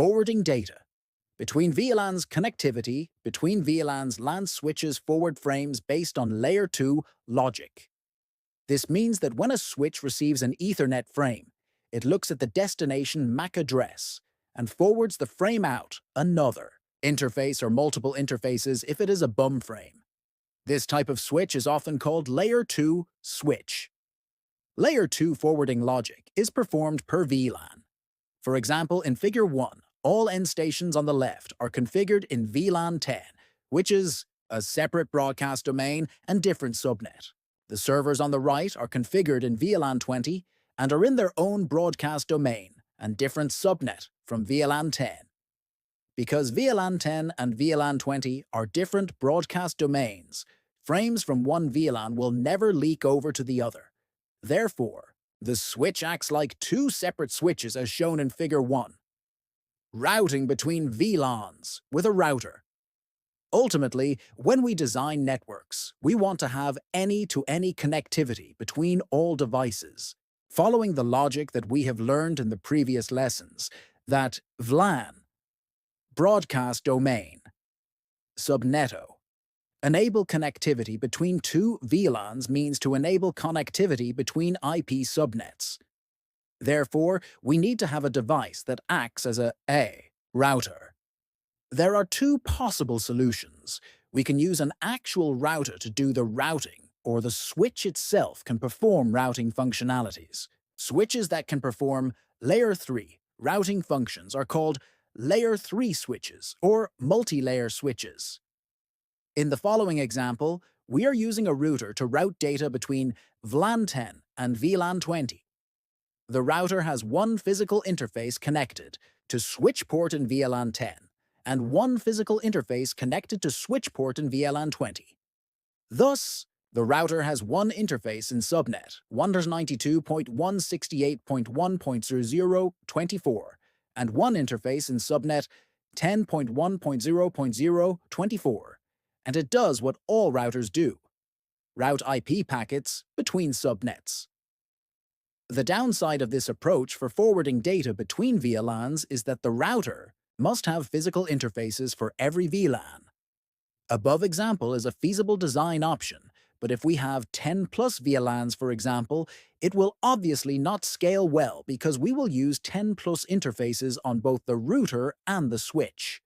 Forwarding data. Between VLANs connectivity, between VLANs LAN switches forward frames based on Layer 2 logic. This means that when a switch receives an Ethernet frame, it looks at the destination MAC address and forwards the frame out another interface or multiple interfaces if it is a bum frame. This type of switch is often called Layer 2 switch. Layer 2 forwarding logic is performed per VLAN. For example, in Figure 1, all end stations on the left are configured in VLAN 10, which is a separate broadcast domain and different subnet. The servers on the right are configured in VLAN 20 and are in their own broadcast domain and different subnet from VLAN 10. Because VLAN 10 and VLAN 20 are different broadcast domains, frames from one VLAN will never leak over to the other. Therefore, the switch acts like two separate switches as shown in Figure 1. Routing between VLANs with a router. Ultimately, when we design networks, we want to have any-to-any connectivity between all devices, following the logic that we have learned in the previous lessons, that VLAN, broadcast domain, subnetto. Enable connectivity between two VLANs means to enable connectivity between IP subnets. Therefore, we need to have a device that acts as a router. There are two possible solutions. We can use an actual router to do the routing, or the switch itself can perform routing functionalities. Switches that can perform Layer 3 routing functions are called Layer 3 switches or multi-layer switches. In the following example, we are using a router to route data between VLAN 10 and VLAN 20. The router has one physical interface connected to switch port in VLAN 10 and one physical interface connected to switch port in VLAN 20. Thus, the router has one interface in subnet 192.168.1.0024 and one interface in subnet 10.1.0.024, and it does what all routers do: route IP packets between subnets. The downside of this approach for forwarding data between VLANs is that the router must have physical interfaces for every VLAN. Above example is a feasible design option, but if we have 10 plus VLANs, for example, it will obviously not scale well because we will use 10 plus interfaces on both the router and the switch.